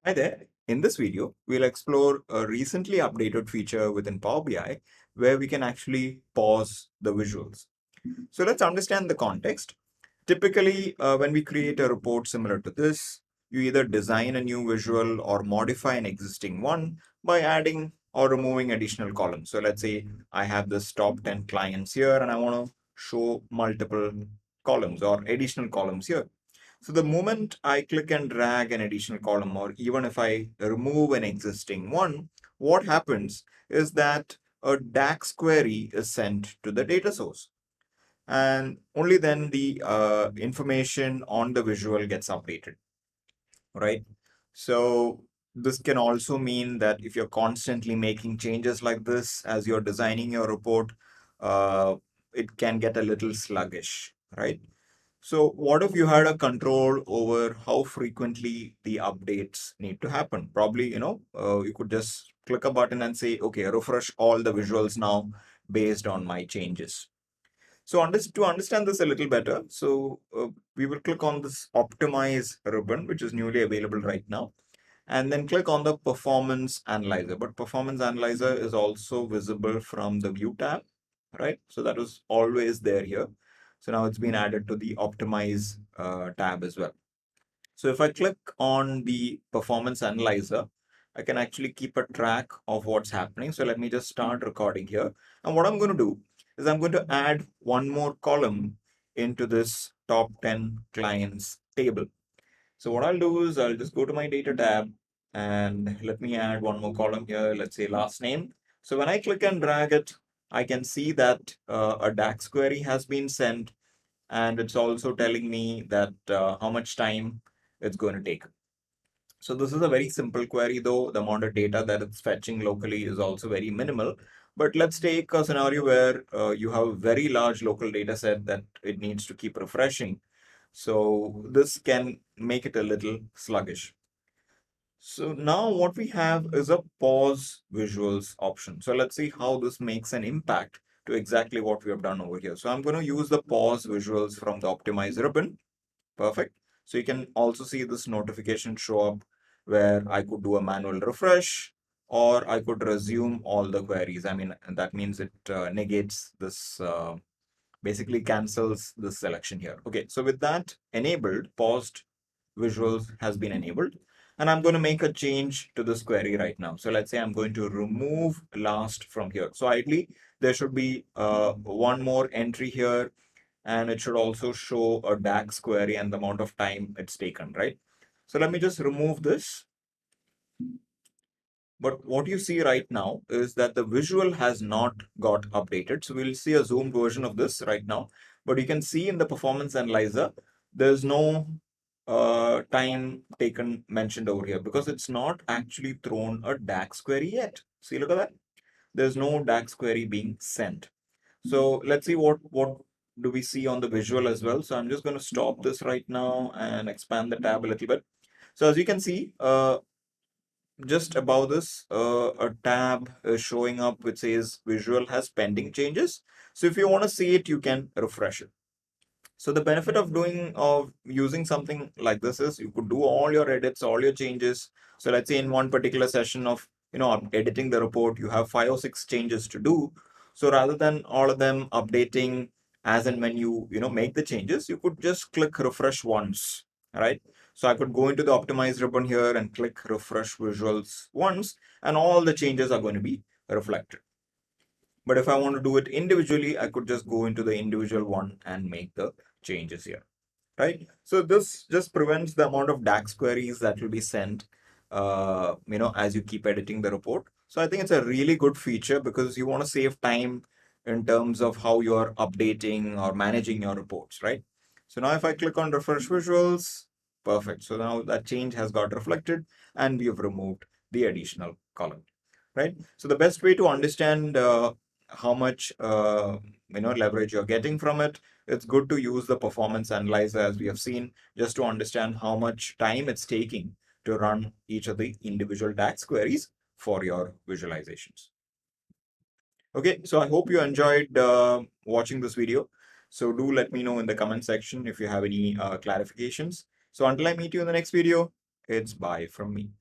Hi there. In this video, we'll explore a recently updated feature within Power BI where we can actually pause the visuals. So let's understand the context. Typically, when we create a report similar to this, you either design a new visual or modify an existing one by adding or removing additional columns. So let's say I have this top 10 clients here and I want to show multiple columns or additional columns here. So the moment I click and drag an additional column, or even if I remove an existing one, what happens is that a DAX query is sent to the data source. And only then the information on the visual gets updated, right? So this can also mean that if you're constantly making changes like this as you're designing your report, uh, it can get a little sluggish, right? So what if you had a control over how frequently the updates need to happen? Probably, you could just click a button and say, okay, refresh all the visuals now based on my changes. So to understand this a little better, we will click on this optimize ribbon, which is newly available right now, and then click on the performance analyzer. But performance analyzer is also visible from the view tab, right? So that was always there here. So now it's been added to the optimize tab as well. So if I click on the performance analyzer, I can actually keep a track of what's happening. So let me just start recording here. And what I'm going to do is I'm going to add one more column into this top 10 clients table. So what I'll do is I'll just go to my data tab and let me add one more column here. Let's say last name. So when I click and drag it, I can see that a DAX query has been sent, and it's also telling me that how much time it's going to take. So this is a very simple query, though the amount of data that it's fetching locally is also very minimal. But let's take a scenario where you have a very large local data set that it needs to keep refreshing. So this can make it a little sluggish. So now what we have is a pause visuals option. So let's see how this makes an impact to exactly what we have done over here. So I'm going to use the pause visuals from the optimize ribbon. Perfect. So you can also see this notification show up where I could do a manual refresh or I could resume all the queries. I mean, that means it negates this, basically cancels this selection here. Okay, so with that enabled, paused visuals has been enabled. And I'm going to make a change to this query right now. So let's say I'm going to remove last from here. So ideally, there should be one more entry here, and it should also show a DAX query and the amount of time it's taken, right? So let me just remove this. But what you see right now is that the visual has not got updated. So we'll see a zoomed version of this right now. But you can see in the performance analyzer, there's no time taken mentioned over here because it's not actually thrown a DAX query yet. See, look at that. There's no DAX query being sent. So let's see what do we see on the visual as well. So I'm just going to stop this right now and expand the tab a little bit. So as you can see, just above this, a tab is showing up which says visual has pending changes. So if you want to see it, you can refresh it. So the benefit of using something like this is you could do all your edits, all your changes. So let's say in one particular session of editing the report, you have 5 or 6 changes to do. So rather than all of them updating as and when you make the changes, you could just click refresh once, right? So I could go into the optimize ribbon here and click refresh visuals once, and all the changes are going to be reflected. But if I want to do it individually, I could just go into the individual one and make the changes here, right? So this just prevents the amount of DAX queries that will be sent, as you keep editing the report. So I think it's a really good feature because you want to save time in terms of how you're updating or managing your reports, right? So now if I click on refresh visuals, perfect. So now that change has got reflected and we have removed the additional column, right? So the best way to understand how much leverage you're getting from it, it's good to use the performance analyzer as we have seen, just to understand how much time it's taking to run each of the individual DAX queries for your visualizations. Okay, so I hope you enjoyed watching this video. So do let me know in the comment section if you have any clarifications. So until I meet you in the next video, it's bye from me.